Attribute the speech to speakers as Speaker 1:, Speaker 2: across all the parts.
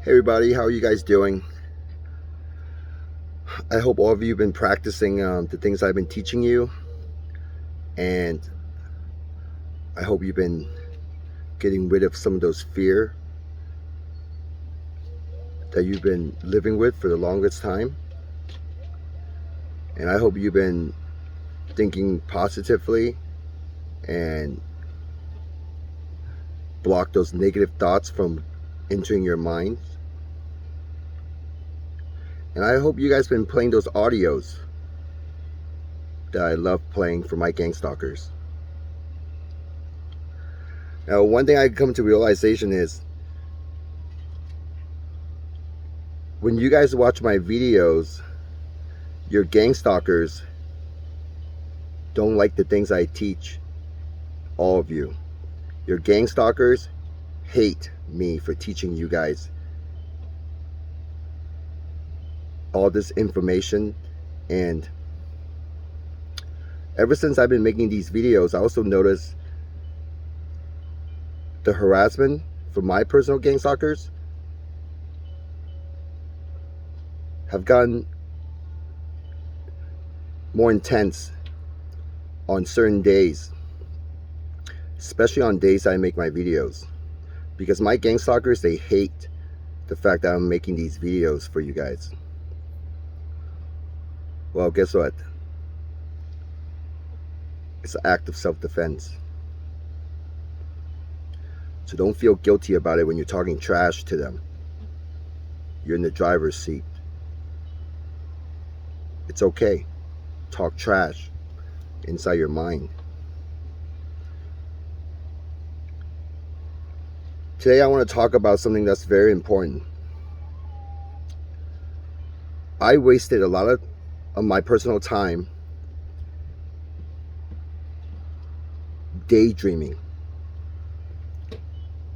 Speaker 1: Hey everybody, how are you guys doing? I hope all of you have been practicing the things I've been teaching you, and I hope you've been getting rid of some of those fear that you've been living with for the longest time. And I hope you've been thinking positively and block those negative thoughts from entering your mind. And I hope you guys been playing those audios that I love playing for my gang stalkers. Now, one thing I come to realization is when you guys watch my videos, your gang stalkers don't like the things I teach. All of you. Your gang stalkers hate me for teaching you guys all this information. And ever since I've been making these videos, I also noticed the harassment from my personal gang stalkers have gotten more intense on certain days, especially on days I make my videos, because my gang stalkers, they hate the fact that I'm making these videos for you guys. Well, guess what? It's an act of self-defense. So don't feel guilty about it when you're talking trash to them. You're in the driver's seat. It's okay. Talk trash inside your mind. Today I want to talk about something that's very important. I wasted a lot of my personal time daydreaming.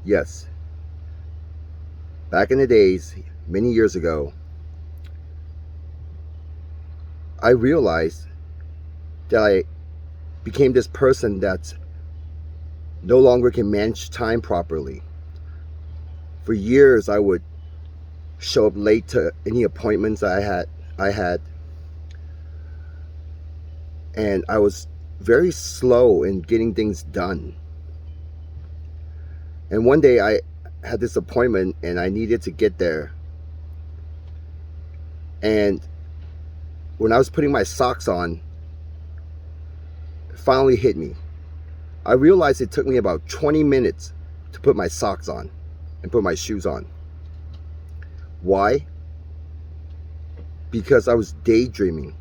Speaker 1: Yes. Back in the days, many years ago, I realized that I became this person that no longer can manage time properly. For years, I would show up late to any appointments I had, and I was very slow in getting things done. And one day I had this appointment and I needed to get there. And when I was putting my socks on, it finally hit me. I realized it took me about 20 minutes to put my socks on and put my shoes on. Why? Because I was daydreaming.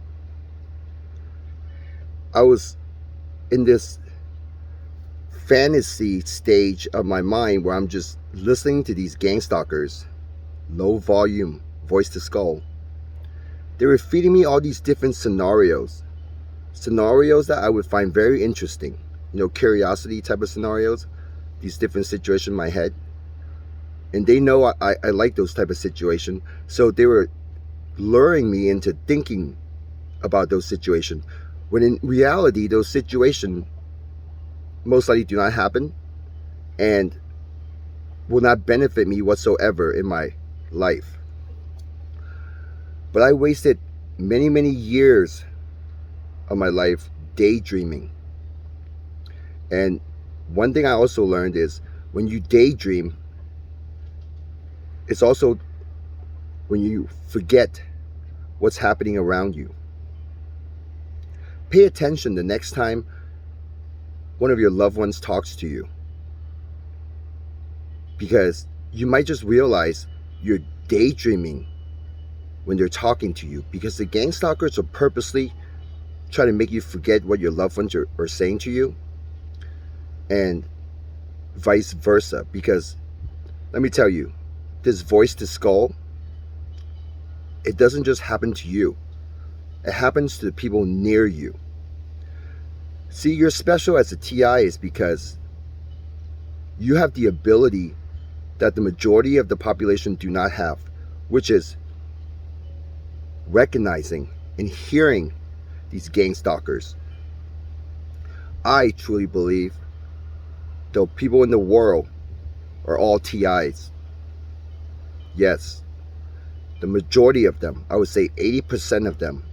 Speaker 1: I was in this fantasy stage of my mind where I'm just listening to these gang stalkers, low volume, voice to skull. They were feeding me all these different scenarios that I would find very interesting, curiosity type of scenarios, these different situations in my head. And they know I like those type of situations, so they were luring me into thinking about those situations, when in reality those situations most likely do not happen and will not benefit me whatsoever in my life. But I wasted many, many years of my life daydreaming. And one thing I also learned is when you daydream, it's also when you forget what's happening around you. Pay attention the next time one of your loved ones talks to you, because you might just realize you're daydreaming when they're talking to you, because the gang stalkers are purposely trying to make you forget what your loved ones are saying to you, and vice versa. Because let me tell you, this voice to skull, it doesn't just happen to you. It happens to the people near you. See, you're special as a TI is because you have the ability that the majority of the population do not have, which is recognizing and hearing these gang stalkers. I truly believe the people in the world are all TIs. Yes, the majority of them, I would say 80% of them,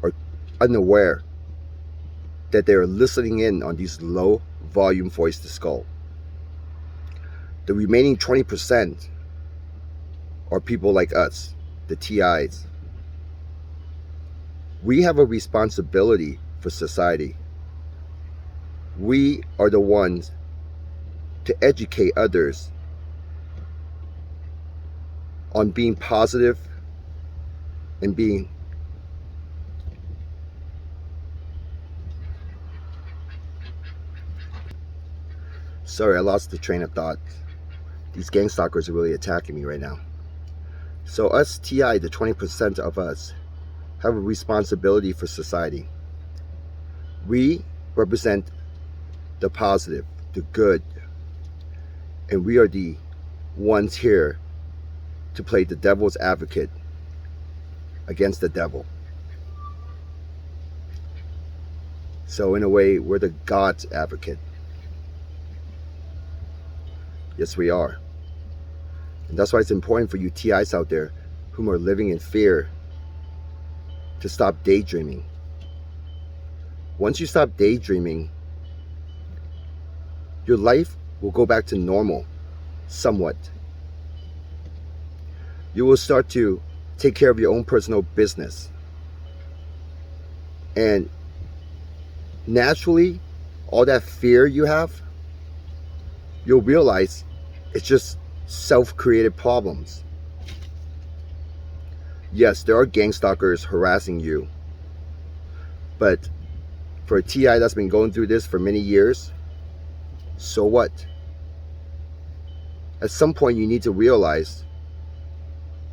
Speaker 1: are unaware that they are listening in on these low volume voice to skull. The remaining 20% are people like us, the TIs. We have a responsibility for society. We are the ones to educate others on being positive and being sorry, I lost the train of thought. These gang stalkers are really attacking me right now. So us TI, the 20% of us, have a responsibility for society. We represent the positive, the good, and we are the ones here to play the devil's advocate against the devil. So in a way, we're the God's advocate. Yes, we are. And that's why it's important for you TIs out there whom are living in fear to stop daydreaming. Once you stop daydreaming, your life will go back to normal, somewhat. You will start to take care of your own personal business. And naturally, all that fear you have, you'll realize it's just self-created problems. Yes, there are gang stalkers harassing you, but for a TI that's been going through this for many years, so what? At some point you need to realize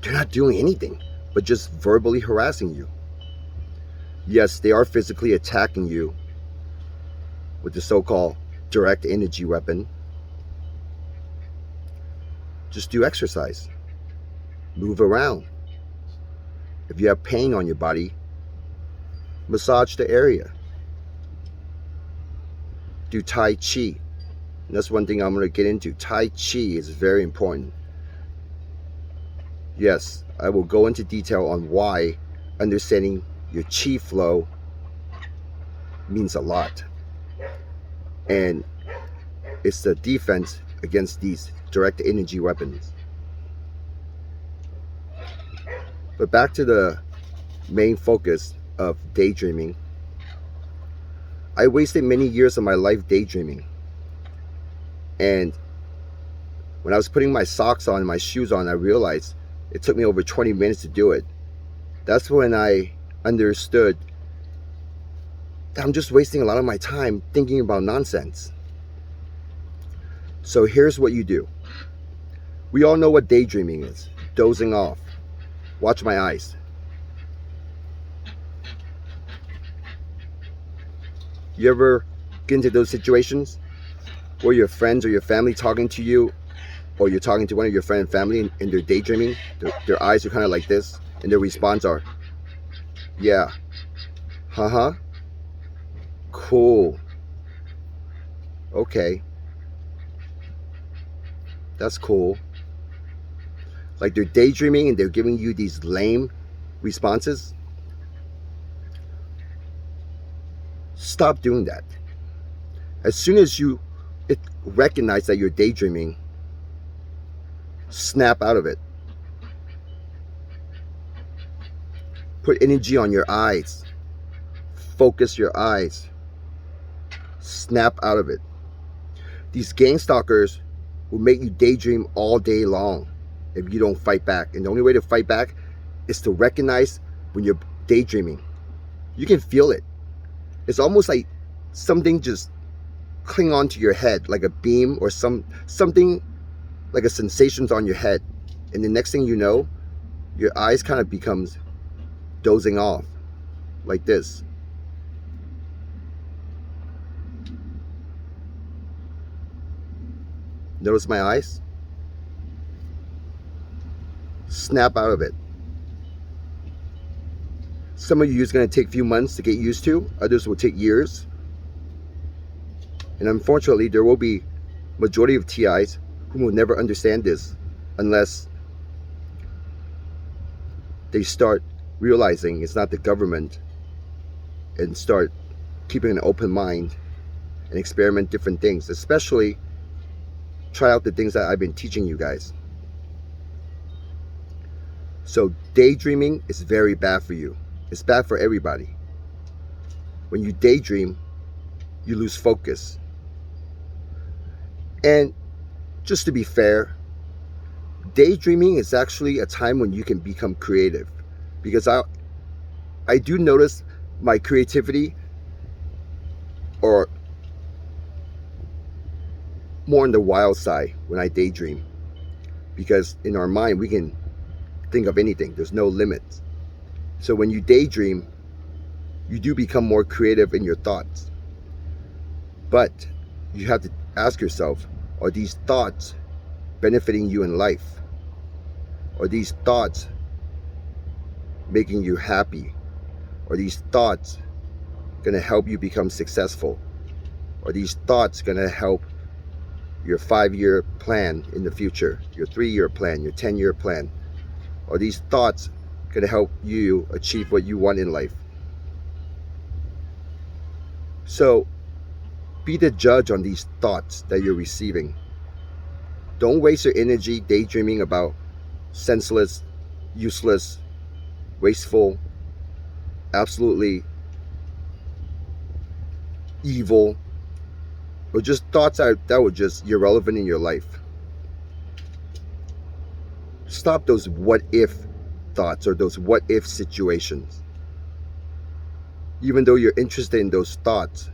Speaker 1: they're not doing anything but just verbally harassing you. Yes, they are physically attacking you with the so-called direct energy weapon. Just do exercise. Move around. If you have pain on your body, massage the area. Do Tai Chi. And that's one thing I'm going to get into. Tai Chi is very important. Yes, I will go into detail on why understanding your chi flow means a lot. And it's the defense against these direct energy weapons. But back to the main focus of daydreaming. I wasted many years of my life daydreaming. And when I was putting my socks on and my shoes on, I realized it took me over 20 minutes to do it. That's when I understood that I'm just wasting a lot of my time thinking about nonsense. So here's what you do. We all know what daydreaming is. Dozing off. Watch my eyes. You ever get into those situations where your friends or your family talking to you, or you're talking to one of your friend and family and they're daydreaming? Their eyes are kind of like this, and their response are, yeah, cool, okay, that's cool. Like they're daydreaming and they're giving you these lame responses. Stop doing that. As soon as you recognize that you're daydreaming, snap out of it. Put energy on your eyes. Focus your eyes. Snap out of it. These gang stalkers will make you daydream all day long if you don't fight back. And the only way to fight back is to recognize when you're daydreaming. You can feel it. It's almost like something just cling onto your head, like a beam or something like a sensation's on your head. And the next thing you know, your eyes kind of becomes dozing off like this. Notice my eyes? Snap out of it. Some of you is going to take a few months to get used to. Others will take years. And unfortunately, there will be majority of TIs who will never understand this unless they start realizing it's not the government and start keeping an open mind and experiment different things, especially try out the things that I've been teaching you guys. So daydreaming is very bad for you. It's bad for everybody. When you daydream, you lose focus. And just to be fair, daydreaming is actually a time when you can become creative, because I do notice my creativity, or more on the wild side, when I daydream, because in our mind we can think of anything. There's no limits. So when you daydream, you do become more creative in your thoughts. But you have to ask yourself, are these thoughts benefiting you in life? Are these thoughts making you happy? Are these thoughts going to help you become successful? Are these thoughts going to help your 5-year plan in the future, your 3-year plan, your 10-year plan? Are these thoughts going to help you achieve what you want in life? So be the judge on these thoughts that you're receiving. Don't waste your energy daydreaming about senseless, useless, wasteful, absolutely evil, or just thoughts that were just irrelevant in your life. Stop those what if thoughts or those what if situations. Even though you're interested in those thoughts,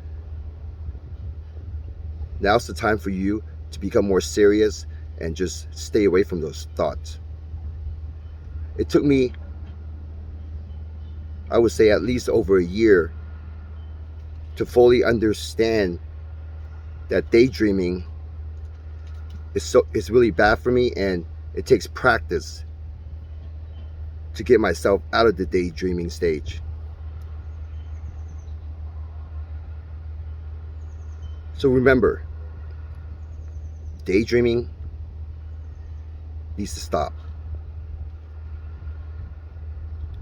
Speaker 1: now's the time for you to become more serious and just stay away from those thoughts. It took me, I would say, at least over a year to fully understand that daydreaming is really bad for me, and it takes practice to get myself out of the daydreaming stage. So remember, daydreaming needs to stop.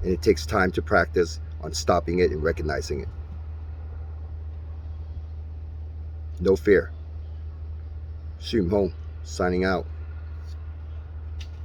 Speaker 1: And it takes time to practice on stopping it and recognizing it. No fear. Shum Hong, signing out.